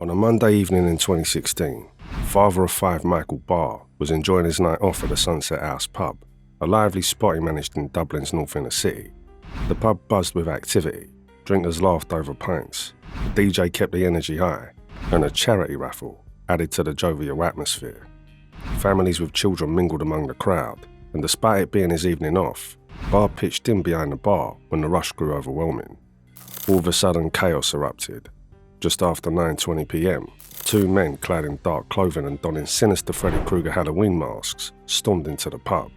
On a Monday evening in 2016, father of five Michael Barr was enjoying his night off at the Sunset House pub, a lively spot he managed in Dublin's north inner city. The pub buzzed with activity, drinkers laughed over pints, the DJ kept the energy high, and a charity raffle added to the jovial atmosphere. Families with children mingled among the crowd, and despite it being his evening off, Barr pitched in behind the bar when the rush grew overwhelming. All of a sudden, chaos erupted. Just after 9:20 p.m, two men clad in dark clothing and donning sinister Freddy Krueger Halloween masks stormed into the pub.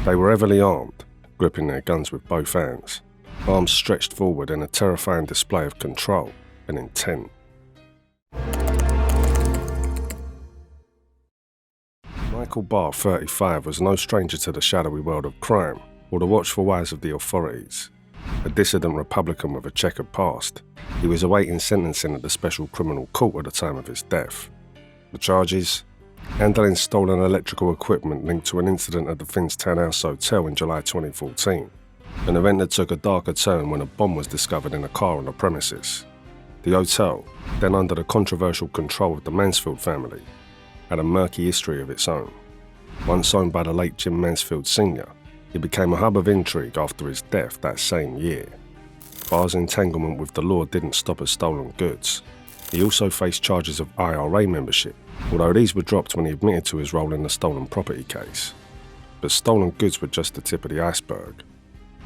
They were heavily armed, gripping their guns with both hands, arms stretched forward in a terrifying display of control and intent. Michael Barr, 35, was no stranger to the shadowy world of crime or the watchful eyes of the authorities. A dissident Republican with a checkered past, he was awaiting sentencing at the Special Criminal Court at the time of his death. The charges? Handling stolen electrical equipment linked to an incident at the Finnstown House Hotel in July 2014, an event that took a darker turn when a bomb was discovered in a car on the premises. The hotel, then under the controversial control of the Mansfield family, had a murky history of its own. Once owned by the late Jim Mansfield Sr., it became a hub of intrigue after his death that same year. Barr's entanglement with the law didn't stop at stolen goods. He also faced charges of IRA membership, although these were dropped when he admitted to his role in the stolen property case. But stolen goods were just the tip of the iceberg.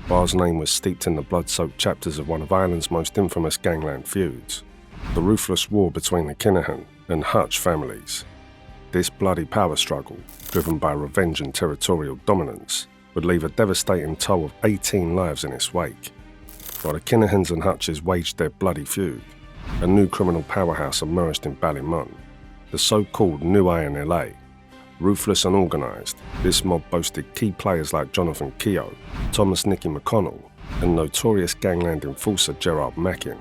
Barr's name was steeped in the blood-soaked chapters of one of Ireland's most infamous gangland feuds, the ruthless war between the Kinahan-Hutch families. This bloody power struggle, driven by revenge and territorial dominance, would leave a devastating toll of 18 lives in its wake. While the Kinahans and Hutches waged their bloody feud, a new criminal powerhouse emerged in Ballymun, the so-called new INLA. Ruthless and organised, this mob boasted key players like Jonathan Keogh, Thomas Nicky McConnell, and notorious gangland enforcer Gerard Mackin.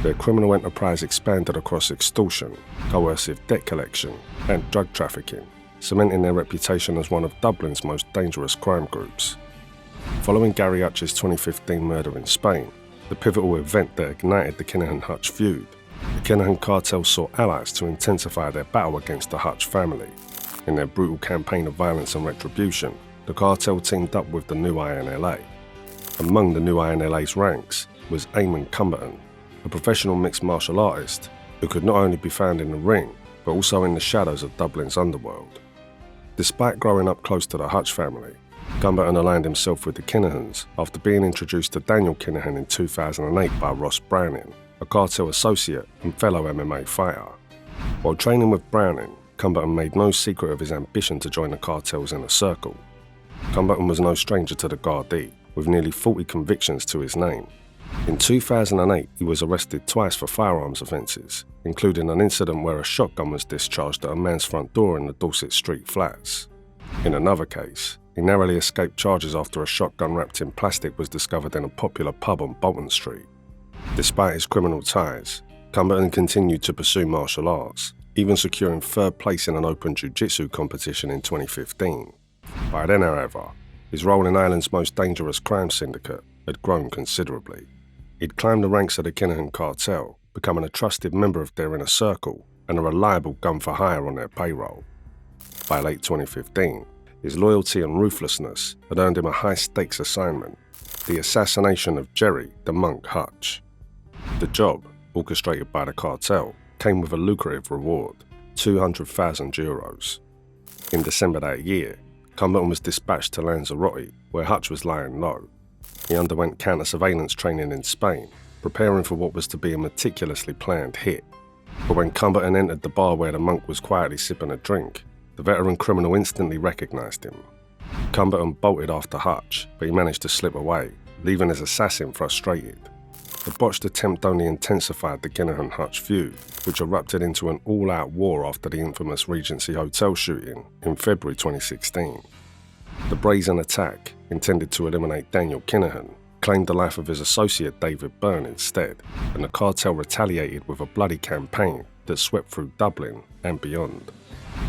Their criminal enterprise expanded across extortion, coercive debt collection, and drug trafficking, cementing their reputation as one of Dublin's most dangerous crime groups. Following Gary Hutch's 2015 murder in Spain, the pivotal event that ignited the Kinahan-Hutch feud, the Kinahan cartel sought allies to intensify their battle against the Hutch family. In their brutal campaign of violence and retribution, the cartel teamed up with the new INLA. Among the new INLA's ranks was Eamonn Cumberton, a professional mixed martial artist who could not only be found in the ring, but also in the shadows of Dublin's underworld. Despite growing up close to the Hutch family, Cumberton aligned himself with the Kinahans after being introduced to Daniel Kinahan in 2008 by Ross Browning, a cartel associate and fellow MMA fighter. While training with Browning, Cumberton made no secret of his ambition to join the cartel's inner circle. Cumberton was no stranger to the Gardaí, with nearly 40 convictions to his name. In 2008, he was arrested twice for firearms offences, including an incident where a shotgun was discharged at a man's front door in the Dorset Street flats. In another case, he narrowly escaped charges after a shotgun wrapped in plastic was discovered in a popular pub on Bolton Street. Despite his criminal ties, Cumberton continued to pursue martial arts, even securing third place in an open jiu-jitsu competition in 2015. By then, however, his role in Ireland's most dangerous crime syndicate had grown considerably. He'd climbed the ranks of the Kinahan cartel, becoming a trusted member of their inner circle and a reliable gun for hire on their payroll. By late 2015, his loyalty and ruthlessness had earned him a high-stakes assignment, the assassination of Jerry the Monk Hutch. The job, orchestrated by the cartel, came with a lucrative reward, €200,000. In December that year, Cumberton was dispatched to Lanzarote, where Hutch was lying low. He underwent counter-surveillance training in Spain, preparing for what was to be a meticulously planned hit. But when Cumberton entered the bar where the monk was quietly sipping a drink, the veteran criminal instantly recognised him. Cumberton bolted after Hutch, but he managed to slip away, leaving his assassin frustrated. The botched attempt only intensified the Kinahan-Hutch feud, which erupted into an all-out war after the infamous Regency Hotel shooting in February 2016. The brazen attack, intended to eliminate Daniel Kinahan, claimed the life of his associate David Byrne instead, and the cartel retaliated with a bloody campaign that swept through Dublin and beyond.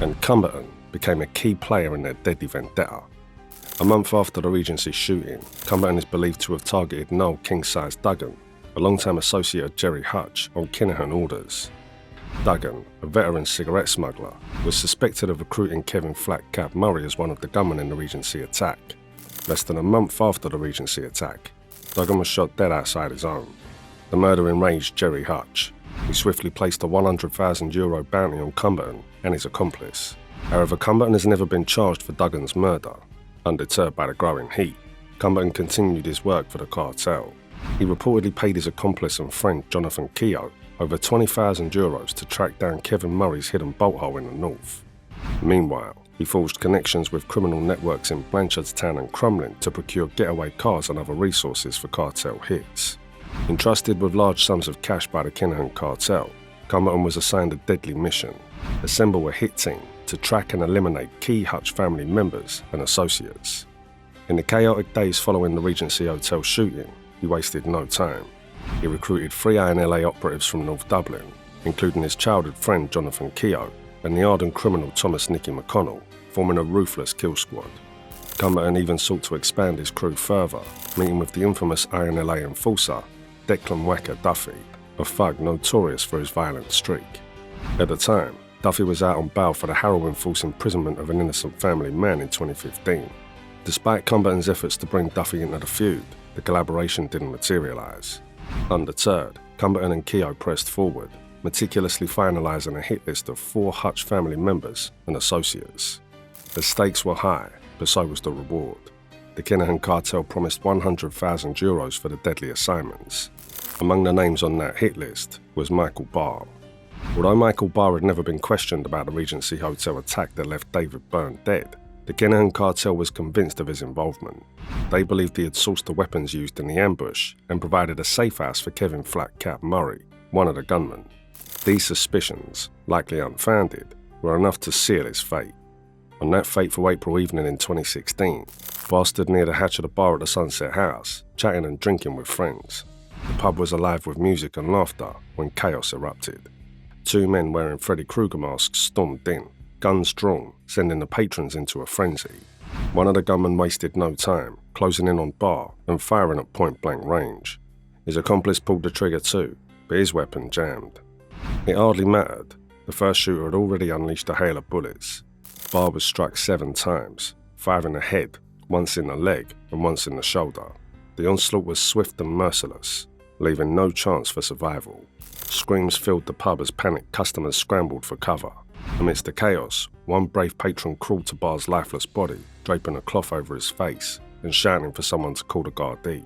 And Cumberton became a key player in their deadly vendetta. A month after the Regency shooting, Cumberton is believed to have targeted Noel King-Size Duggan, a long-time associate of Jerry Hutch, on Kinahan orders. Duggan, a veteran cigarette smuggler, was suspected of recruiting Kevin Flat-Cap Murray as one of the gunmen in the Regency attack. Less than a month after the Regency attack, Duggan was shot dead outside his home. The murder enraged Jerry Hutch. He swiftly placed a €100,000 bounty on Cumberton and his accomplice. However, Cumberton has never been charged for Duggan's murder. Undeterred by the growing heat, Cumberton continued his work for the cartel. He reportedly paid his accomplice and friend Jonathan Keogh over €20,000 to track down Kevin Murray's hidden bolt hole in the north. Meanwhile, he forged connections with criminal networks in Blanchardstown and Crumlin to procure getaway cars and other resources for cartel hits. Entrusted with large sums of cash by the Kinahan cartel, Cumberton was assigned a deadly mission: assemble a hit team to track and eliminate key Hutch family members and associates. In the chaotic days following the Regency Hotel shooting, he wasted no time. He recruited 3 INLA operatives from North Dublin, including his childhood friend Jonathan Keogh and the ardent criminal Thomas Nicky McConnell, forming a ruthless kill squad. Cumberton even sought to expand his crew further, meeting with the infamous INLA enforcer Declan Wacker Duffy, a thug notorious for his violent streak. At the time, Duffy was out on bail for the harrowing false imprisonment of an innocent family man in 2015. Despite Cumberton's efforts to bring Duffy into the feud, the collaboration didn't materialise. Undeterred, Cumberton and Keogh pressed forward, meticulously finalising a hit list of 4 Hutch family members and associates. The stakes were high, but so was the reward. The Kinahan cartel promised €100,000 for the deadly assignments. Among the names on that hit list was Michael Barr. Although Michael Barr had never been questioned about the Regency Hotel attack that left David Byrne dead, the Kinahan cartel was convinced of his involvement. They believed he had sourced the weapons used in the ambush and provided a safe house for Kevin Flat-Cap Murray, one of the gunmen. These suspicions, likely unfounded, were enough to seal his fate. On that fateful April evening in 2016, Barr stood near the hatch of the bar at the Sunset House, chatting and drinking with friends. The pub was alive with music and laughter when chaos erupted. 2 men wearing Freddy Krueger masks stormed in, guns drawn, sending the patrons into a frenzy. One of the gunmen wasted no time, closing in on Barr and firing at point-blank range. His accomplice pulled the trigger too, but his weapon jammed. It hardly mattered. The first shooter had already unleashed a hail of bullets. Barr was struck 7 times, 5 in the head, once in the leg and once in the shoulder. The onslaught was swift and merciless, leaving no chance for survival. Screams filled the pub as panicked customers scrambled for cover. Amidst the chaos, one brave patron crawled to Barr's lifeless body, draping a cloth over his face and shouting for someone to call the Gardaí.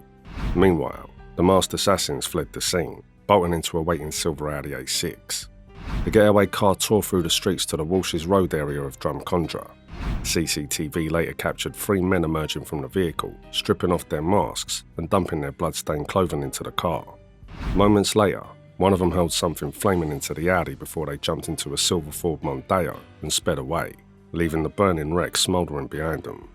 Meanwhile, the masked assassins fled the scene, bolting into a waiting silver Audi A6. The getaway car tore through the streets to the Walsh's Road area of Drumcondra. CCTV later captured 3 men emerging from the vehicle, stripping off their masks and dumping their blood-stained clothing into the car. Moments later, one of them held something flaming into the Audi before they jumped into a silver Ford Mondeo and sped away, leaving the burning wreck smouldering behind them.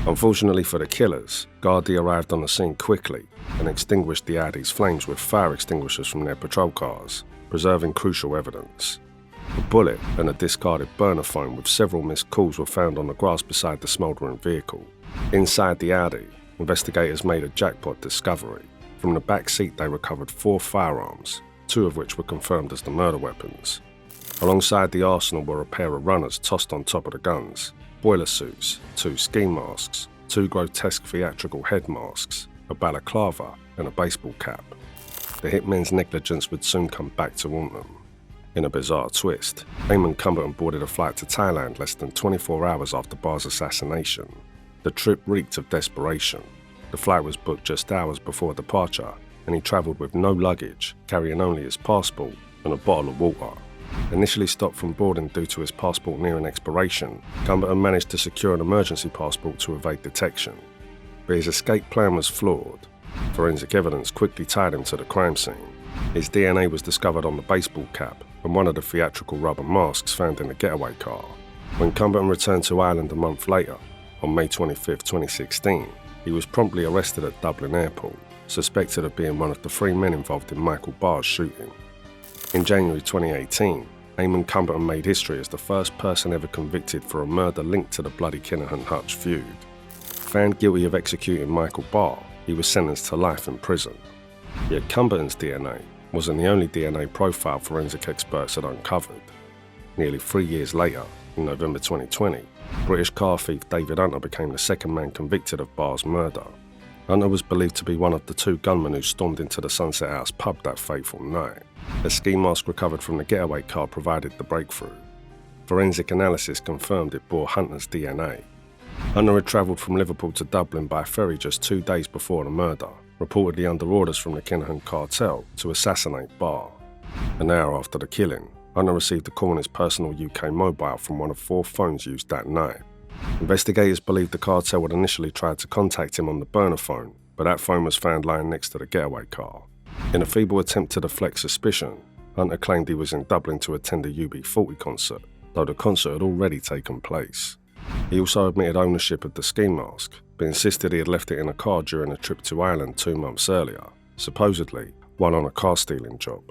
Unfortunately for the killers, Gardaí arrived on the scene quickly and extinguished the Audi's flames with fire extinguishers from their patrol cars, preserving crucial evidence. A bullet and a discarded burner phone with several missed calls were found on the grass beside the smouldering vehicle. Inside the Audi, investigators made a jackpot discovery. From the back seat they recovered 4 firearms, 2 of which were confirmed as the murder weapons. Alongside the arsenal were a pair of runners tossed on top of the guns, boiler suits, 2 ski masks, 2 grotesque theatrical head masks, a balaclava and a baseball cap. The hitmen's negligence would soon come back to haunt them. In a bizarre twist, Eamonn Cumberton boarded a flight to Thailand less than 24 hours after Barr's assassination. The trip reeked of desperation. The flight was booked just hours before departure, and he travelled with no luggage, carrying only his passport and a bottle of water. Initially stopped from boarding due to his passport nearing expiration, Cumberton managed to secure an emergency passport to evade detection. But his escape plan was flawed. Forensic evidence quickly tied him to the crime scene. His DNA was discovered on the baseball cap and one of the theatrical rubber masks found in the getaway car. When Cumberton returned to Ireland a month later, on May 25, 2016, he was promptly arrested at Dublin Airport, suspected of being one of the 3 men involved in Michael Barr's shooting. In January 2018, Eamonn Cumberton made history as the first person ever convicted for a murder linked to the bloody Kinahan-Hutch feud. Found guilty of executing Michael Barr, he was sentenced to life in prison. Yet Cumberton's DNA wasn't the only DNA profile forensic experts had uncovered. Nearly 3 years later, in November 2020, British car thief David Hunter became the second man convicted of Barr's murder. Hunter was believed to be one of the 2 gunmen who stormed into the Sunset House pub that fateful night. A ski mask recovered from the getaway car provided the breakthrough. Forensic analysis confirmed it bore Hunter's DNA. Hunter had travelled from Liverpool to Dublin by ferry just 2 days before the murder, reportedly under orders from the Kinahan Cartel to assassinate Barr. An hour after the killing, Hunter received a call on his personal UK mobile from one of 4 phones used that night. Investigators believe the cartel had initially tried to contact him on the burner phone, but that phone was found lying next to the getaway car. In a feeble attempt to deflect suspicion, Hunter claimed he was in Dublin to attend a UB40 concert, though the concert had already taken place. He also admitted ownership of the ski mask, but insisted he had left it in a car during a trip to Ireland 2 months earlier, supposedly while on a car stealing job.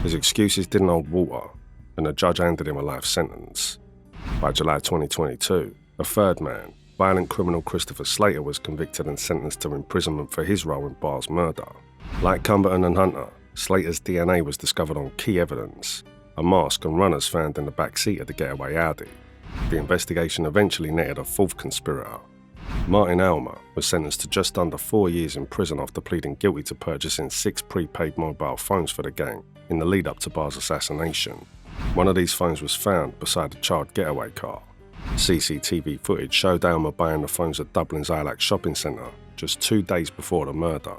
His excuses didn't hold water, and the judge handed him a life sentence. By July 2022, a third man, violent criminal Christopher Slater, was convicted and sentenced to imprisonment for his role in Barr's murder. Like Cumberton and Hunter, Slater's DNA was discovered on key evidence, a mask and runners found in the back seat of the getaway Audi. The investigation eventually netted a 4th conspirator. Martin Almer was sentenced to just under 4 years in prison after pleading guilty to purchasing 6 prepaid mobile phones for the gang in the lead-up to Barr's assassination. One of these phones was found beside the charred getaway car. CCTV footage showed Almer buying the phones at Dublin's INLA shopping centre just 2 days before the murder.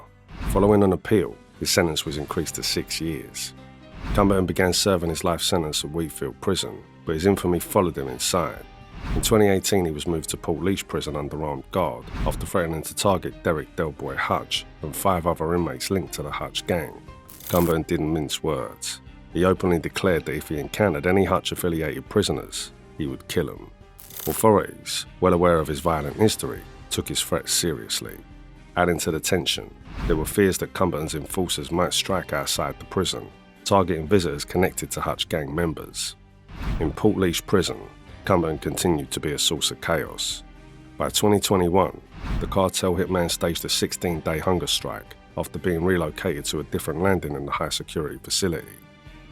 Following an appeal, his sentence was increased to 6 years. Cumberton began serving his life sentence at Wheatfield Prison, but his infamy followed him inside. In 2018, he was moved to Portlaoise Prison under armed guard after threatening to target Derek Delboy Hutch and 5 other inmates linked to the Hutch gang. Cumberton didn't mince words. He openly declared that if he encountered any Hutch-affiliated prisoners, he would kill them. Authorities, well aware of his violent history, took his threats seriously. Adding to the tension, there were fears that Cumberton's enforcers might strike outside the prison, targeting visitors connected to Hutch gang members. In Portlaoise Prison, Cumberton continued to be a source of chaos. By 2021, the cartel hitman staged a 16-day hunger strike after being relocated to a different landing in the high-security facility.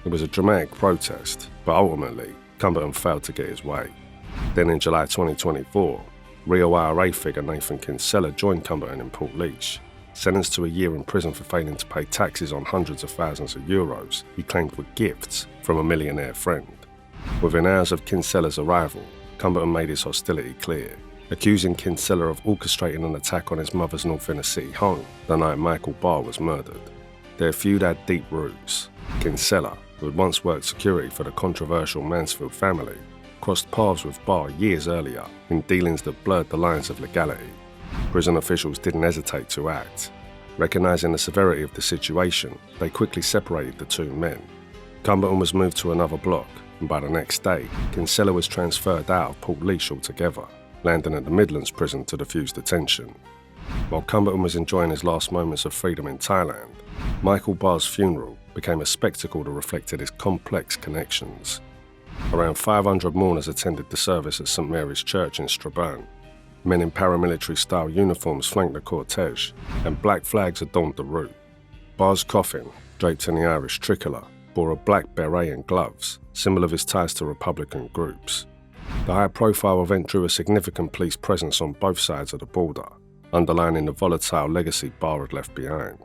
It was a dramatic protest, but ultimately, Cumberton failed to get his way. Then in July 2024, Rio IRA figure Nathan Kinsella joined Cumberton in Portlaoise. Sentenced to a year in prison for failing to pay taxes on hundreds of thousands of euros he claimed were gifts from a millionaire friend. Within hours of Kinsella's arrival, Cumberton made his hostility clear, accusing Kinsella of orchestrating an attack on his mother's North Inner City home the night Michael Barr was murdered. Their feud had deep roots. Kinsella, who had once worked security for the controversial Mansfield family, crossed paths with Barr years earlier in dealings that blurred the lines of legality. Prison officials didn't hesitate to act. Recognizing the severity of the situation, they quickly separated the 2 men. Cumberton was moved to another block, and by the next day, Kinsella was transferred out of Portlaoise altogether, landing at the Midlands prison to defuse the tension. While Cumberton was enjoying his last moments of freedom in Thailand, Michael Barr's funeral became a spectacle that reflected his complex connections. Around 500 mourners attended the service at St Mary's Church in Strabane. Men in paramilitary-style uniforms flanked the cortege, and black flags adorned the route. Barr's coffin, draped in the Irish tricolour, bore a black beret and gloves, symbol of his ties to Republican groups. The high-profile event drew a significant police presence on both sides of the border, underlining the volatile legacy Barr had left behind.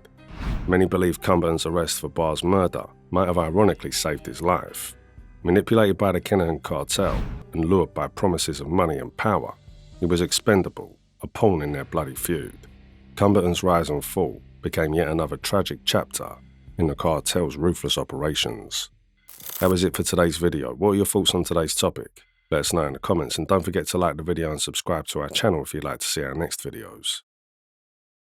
Many believe Cumberton's arrest for Barr's murder might have ironically saved his life. Manipulated by the Kinahan Cartel and lured by promises of money and power, he was expendable, a pawn in their bloody feud. Cumberton's rise and fall became yet another tragic chapter in the cartel's ruthless operations. That was it for today's video. What are your thoughts on today's topic? Let us know in the comments, and don't forget to like the video and subscribe to our channel if you'd like to see our next videos.